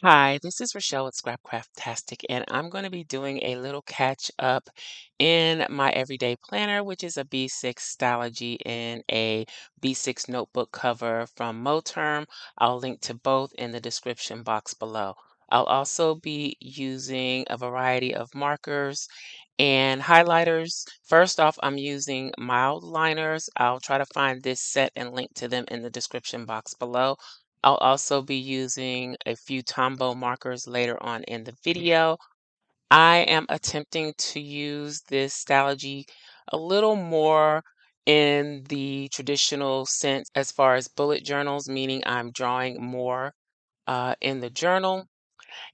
Hi, this is Rochelle with Scrapcraftastic, and I'm going to be doing a little catch up in my everyday planner, which is a B6 Stylogy and a B6 notebook cover from Moterm. I'll link to both in the description box below. I'll also be using a variety of markers and highlighters. First off, I'm using mild liners. I'll try to find this set and link to them in the description box below. I'll also be using a few Tombow markers later on in the video. I am attempting to use this Stalogy a little more in the traditional sense as far as bullet journals, meaning I'm drawing more in the journal.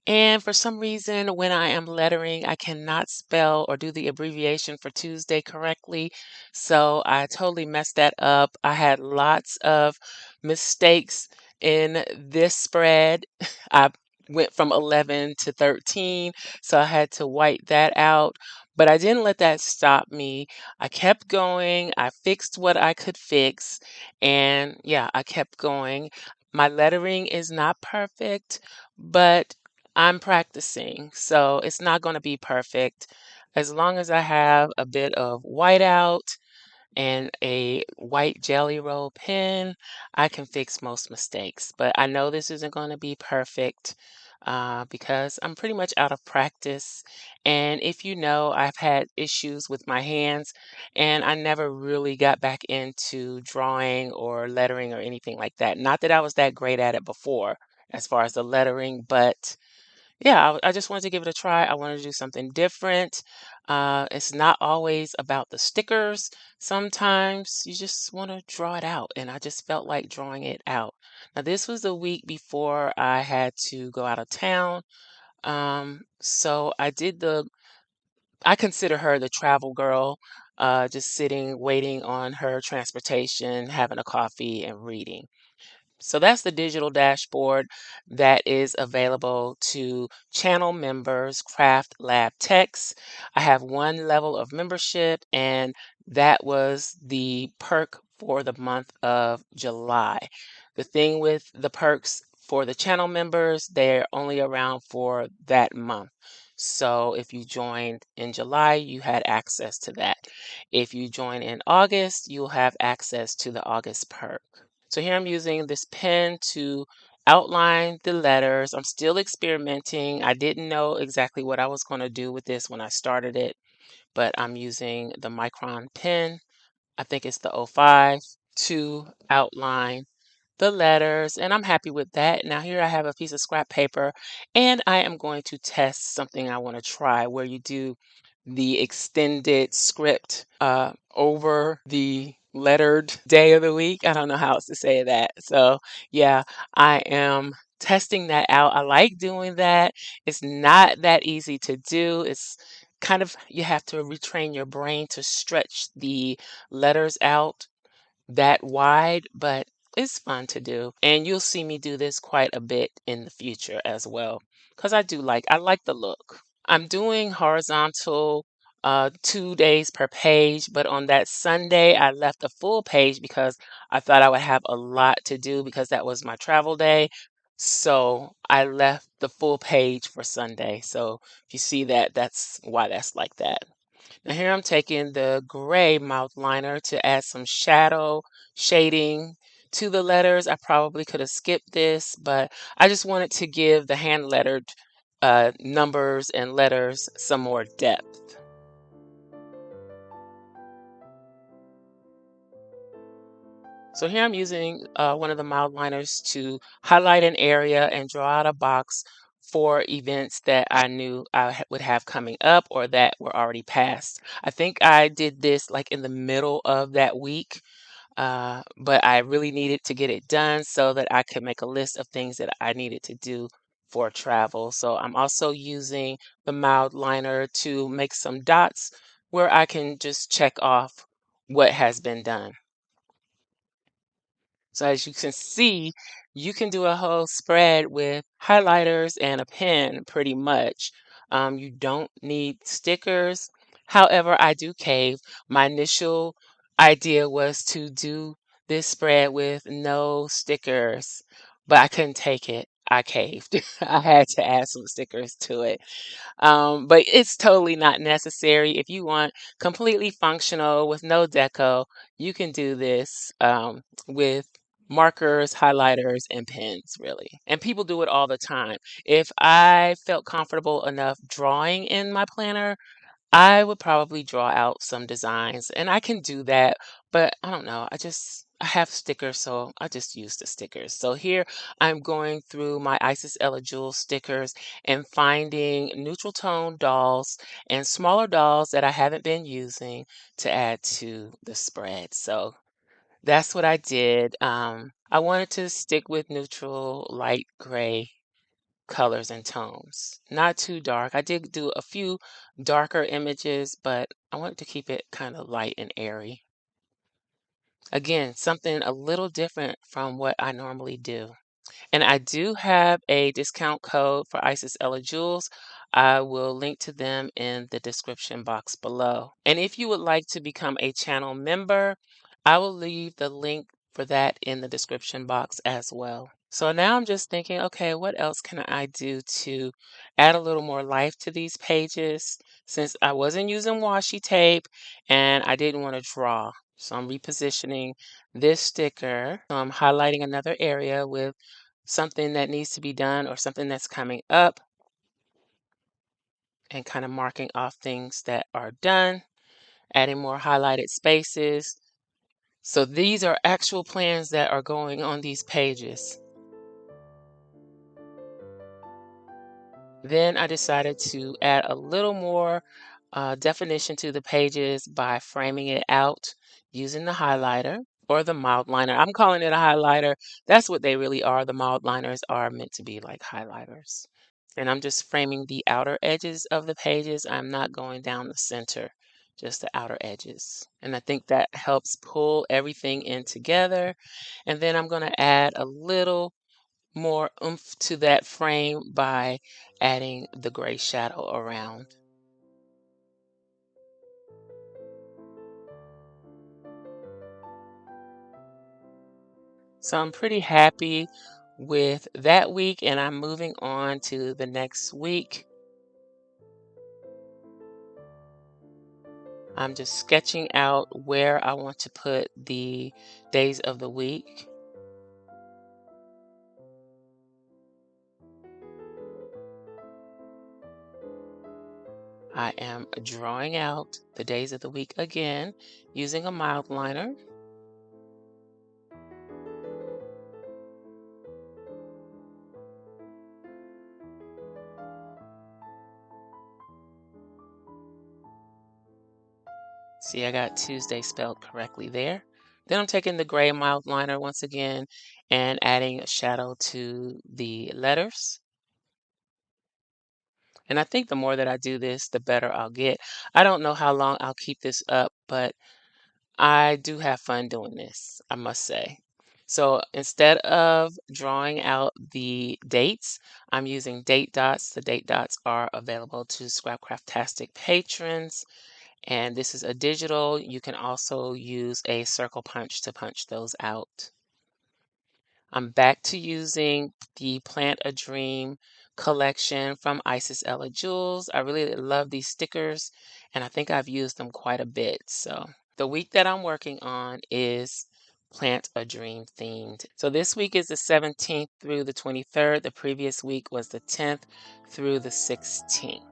And for some reason, when I am lettering, I cannot spell or do the abbreviation for Tuesday correctly. So I totally messed that up. I had lots of mistakes in this spread. I went from 11 to 13, so I had to white that out. But I didn't let that stop me. I kept going. I fixed what I could fix. And yeah, I kept going. My lettering is not perfect, but I'm practicing, so it's not going to be perfect. As long as I have a bit of whiteout and a white Jelly Roll pen, I can fix most mistakes. But I know this isn't going to be perfect because I'm pretty much out of practice. And if you know, I've had issues with my hands, and I never really got back into drawing or lettering or anything like that. Not that I was that great at it before, as far as the lettering, but yeah, I just wanted to give it a try. I wanted to do something different. It's not always about the stickers. Sometimes you just want to draw it out, and I just felt like drawing it out. Now, this was the week before I had to go out of town. So I consider her the travel girl, just sitting, waiting on her transportation, having a coffee, and reading. So that's the digital dashboard that is available to channel members, Craft Lab Techs. I have one level of membership, and that was the perk for the month of July. The thing with the perks for the channel members, they're only around for that month. So if you joined in July, you had access to that. If you join in August, you'll have access to the August perk. So here I'm using this pen to outline the letters. I'm still experimenting. I didn't know exactly what I was going to do with this when I started it, but I'm using the Micron pen. I think it's the '05 to outline the letters, and I'm happy with that. Now here I have a piece of scrap paper, and I am going to test something I want to try where you do the extended script over the lettered day of the week. I don't know how else to say that. So yeah, I am testing that out. I like doing that. It's not that easy to do. It's kind of, you have to retrain your brain to stretch the letters out that wide, but it's fun to do. And you'll see me do this quite a bit in the future as well, because I like the look. I'm doing horizontal 2 days per page, but on that Sunday I left a full page because I thought I would have a lot to do because that was my travel day. So I left the full page for Sunday. So if you see that, that's why that's like that. Now here I'm taking the gray mouth liner to add some shadow shading to the letters. I probably could have skipped this, but I just wanted to give the hand lettered numbers and letters some more depth. So here I'm using one of the mild liners to highlight an area and draw out a box for events that I knew would have coming up or that were already past. I think I did this like in the middle of that week, but I really needed to get it done so that I could make a list of things that I needed to do for travel. So I'm also using the mild liner to make some dots where I can just check off what has been done. So as you can see, you can do a whole spread with highlighters and a pen pretty much. You don't need stickers. However, I do cave. My initial idea was to do this spread with no stickers, but I couldn't take it. I caved. I had to add some stickers to it. But it's totally not necessary. If you want completely functional with no deco, you can do this with markers, highlighters, and pens, really. And people do it all the time. If I felt comfortable enough drawing in my planner, I would probably draw out some designs, and I can do that, but I don't know. I have stickers, so I just use the stickers. So here I'm going through my Isis Ella Jewel stickers and finding neutral tone dolls and smaller dolls that I haven't been using to add to the spread. So that's what I did. I wanted to stick with neutral light gray colors and tones. Not too dark. I did do a few darker images, but I wanted to keep it kind of light and airy. Again, something a little different from what I normally do. And I do have a discount code for Isis Ella Jewels. I will link to them in the description box below. And if you would like to become a channel member, I will leave the link for that in the description box as well. So now I'm just thinking, okay, what else can I do to add a little more life to these pages since I wasn't using washi tape and I didn't want to draw. So I'm repositioning this sticker. So I'm highlighting another area with something that needs to be done or something that's coming up and kind of marking off things that are done, adding more highlighted spaces. So these are actual plans that are going on these pages. Then I decided to add a little more definition to the pages by framing it out using the highlighter or the mild liner. I'm calling it a highlighter. That's what they really are. The mild liners are meant to be like highlighters. And I'm just framing the outer edges of the pages. I'm not going down the center, just the outer edges. And I think that helps pull everything in together. And then I'm going to add a little more oomph to that frame by adding the gray shadow around. So I'm pretty happy with that week, and I'm moving on to the next week. I'm just sketching out where I want to put the days of the week. I am drawing out the days of the week again using a mild liner. See, I got Tuesday spelled correctly there. Then I'm taking the gray mild liner once again and adding a shadow to the letters. And I think the more that I do this, the better I'll get. I don't know how long I'll keep this up, but I do have fun doing this, I must say. So instead of drawing out the dates, I'm using date dots. The date dots are available to Scrapcraftastic patrons. And this is a digital. You can also use a circle punch to punch those out. I'm back to using the Plant a Dream collection from Isis Ella Jewels. I really love these stickers, and I think I've used them quite a bit. So the week that I'm working on is Plant a Dream themed. So this week is the 17th through the 23rd. The previous week was the 10th through the 16th.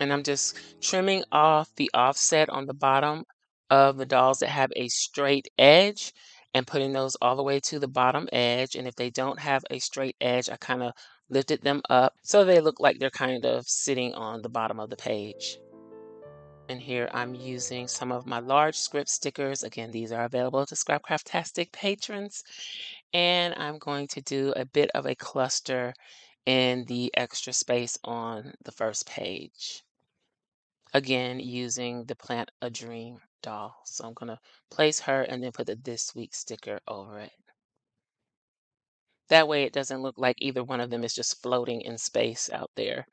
And I'm just trimming off the offset on the bottom of the dolls that have a straight edge and putting those all the way to the bottom edge. And if they don't have a straight edge, I kind of lifted them up so they look like they're kind of sitting on the bottom of the page. And here I'm using some of my large script stickers. Again, these are available to Scrapcraftastic patrons. And I'm going to do a bit of a cluster in the extra space on the first page. Again, using the Plant a Dream doll. So I'm going to place her and then put the This Week sticker over it. That way it doesn't look like either one of them is just floating in space out there.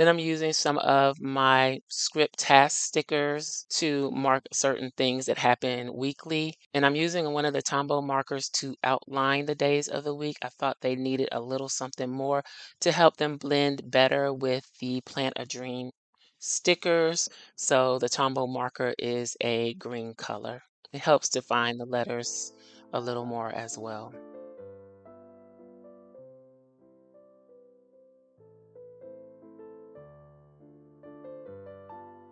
Then I'm using some of my script task stickers to mark certain things that happen weekly. And I'm using one of the Tombow markers to outline the days of the week. I thought they needed a little something more to help them blend better with the Plant a Dream stickers. So the Tombow marker is a green color. It helps define the letters a little more as well.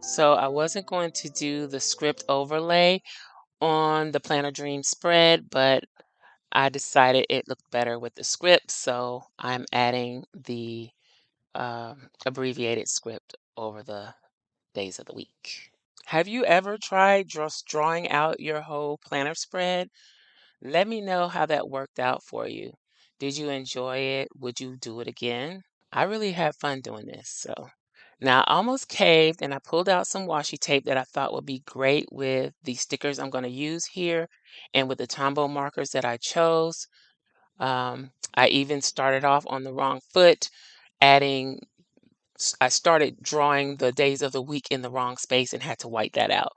So I wasn't going to do the script overlay on the Planner Dream spread, but I decided it looked better with the script, so I'm adding the abbreviated script over the days of the week. Have you ever tried just drawing out your whole planner spread? Let me know how that worked out for you. Did you enjoy it? Would you do it again? I really had fun doing this. So now I almost caved and I pulled out some washi tape that I thought would be great with the stickers I'm going to use here and with the Tombow markers that I chose. I even started off on the wrong foot, adding, I started drawing the days of the week in the wrong space and had to wipe that out.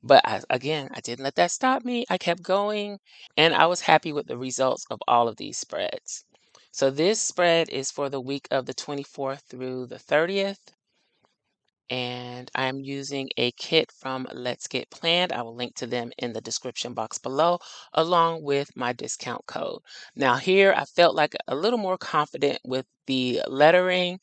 But again, I didn't let that stop me. I kept going and I was happy with the results of all of these spreads. So this spread is for the week of the 24th through the 30th. And I'm using a kit from Let's Get Planned. I will link to them in the description box below, along with my discount code. Now here, I felt like a little more confident with the lettering,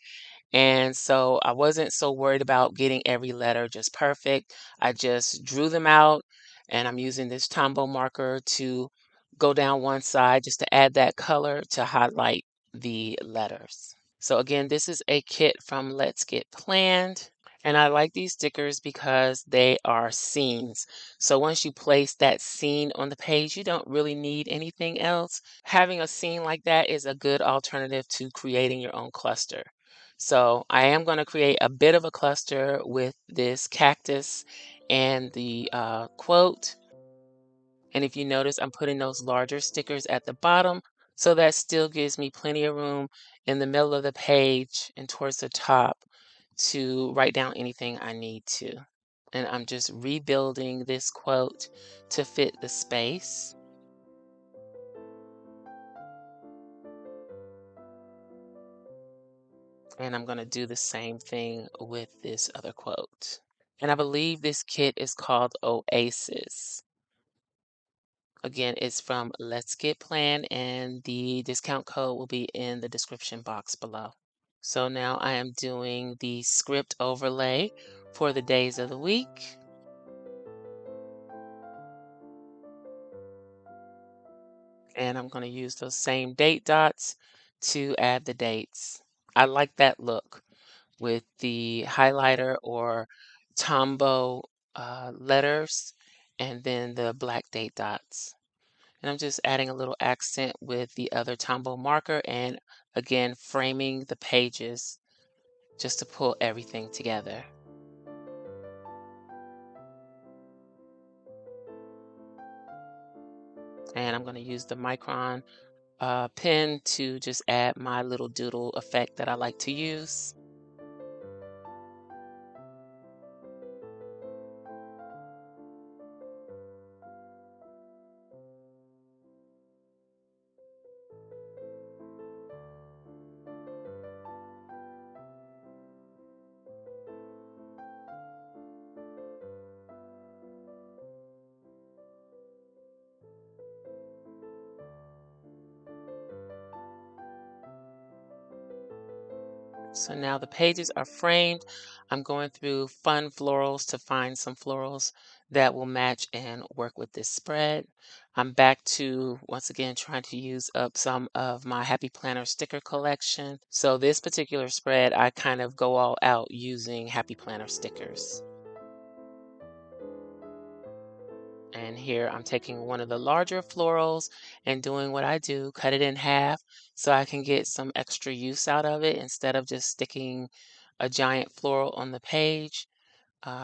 and so I wasn't so worried about getting every letter just perfect. I just drew them out, and I'm using this Tombow marker to go down one side just to add that color to highlight the letters. So again, this is a kit from Let's Get Planned. And I like these stickers because they are scenes. So once you place that scene on the page, you don't really need anything else. Having a scene like that is a good alternative to creating your own cluster. So I am going to create a bit of a cluster with this cactus and the quote. And if you notice, I'm putting those larger stickers at the bottom, so that still gives me plenty of room in the middle of the page and towards the top to write down anything I need to. And I'm just rebuilding this quote to fit the space. And I'm going to do the same thing with this other quote. And I believe this kit is called Oasis. Again, it's from Let's Get Planned, and the discount code will be in the description box below. So now I am doing the script overlay for the days of the week. And I'm going to use those same date dots to add the dates. I like that look with the highlighter or Tombow letters and then the black date dots. And I'm just adding a little accent with the other Tombow marker and again framing the pages just to pull everything together. And I'm going to use the Micron pen to just add my little doodle effect that I like to use. So now the pages are framed. I'm going through fun florals to find some florals that will match and work with this spread. I'm back to, once again, trying to use up some of my Happy Planner sticker collection. So this particular spread, I kind of go all out using Happy Planner stickers. And here I'm taking one of the larger florals and doing what I do, cut it in half so I can get some extra use out of it instead of just sticking a giant floral on the page.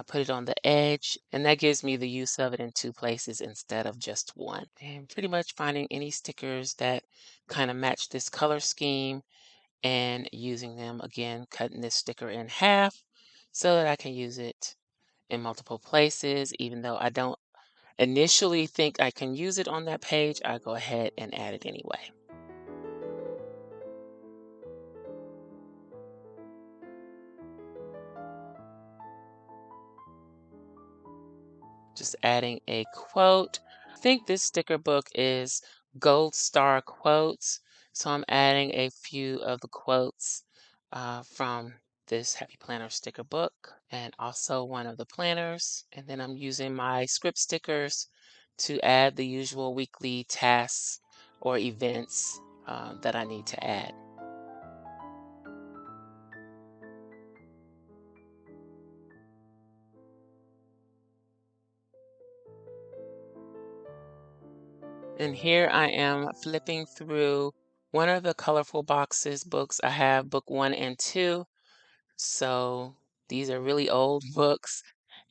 Put it on the edge, and that gives me the use of it in two places instead of just one. And pretty much finding any stickers that kind of match this color scheme and using them again, cutting this sticker in half so that I can use it in multiple places. Even though I don't initially think I can use it on that page, I go ahead and add it anyway. Just adding a quote. I think this sticker book is Gold Star Quotes, so I'm adding a few of the quotes from this Happy Planner sticker book and also one of the planners. And then I'm using my script stickers to add the usual weekly tasks or events that I need to add. And here I am flipping through one of the colorful boxes books. I have book one and two. So these are really old books.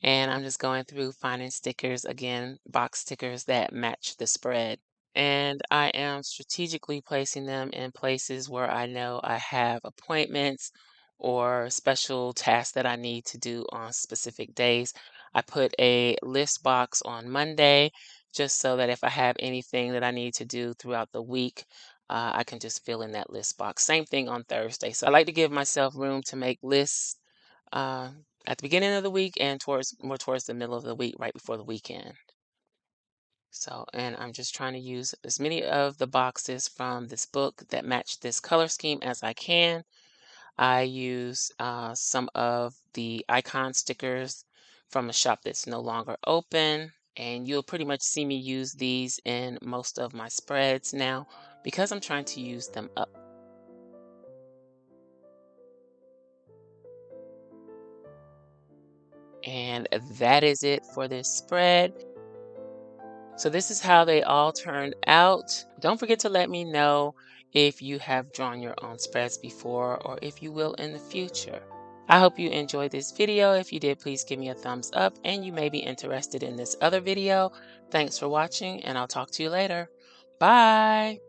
And I'm just going through finding stickers, again, box stickers that match the spread. And I am strategically placing them in places where I know I have appointments or special tasks that I need to do on specific days. I put a list box on Monday just so that if I have anything that I need to do throughout the week, I can just fill in that list box. Same thing on Thursday. So I like to give myself room to make lists uh, at the beginning of the week and towards the middle of the week, right before the weekend. So, and I'm just trying to use as many of the boxes from this book that match this color scheme as I can. I use some of the icon stickers from a shop that's no longer open, and you'll pretty much see me use these in most of my spreads now because I'm trying to use them up. And that is it for this spread. So this is how they all turned out. Don't forget to let me know if you have drawn your own spreads before or if you will in the future. I hope you enjoyed this video. If you did, please give me a thumbs up and you may be interested in this other video. Thanks for watching and I'll talk to you later. Bye.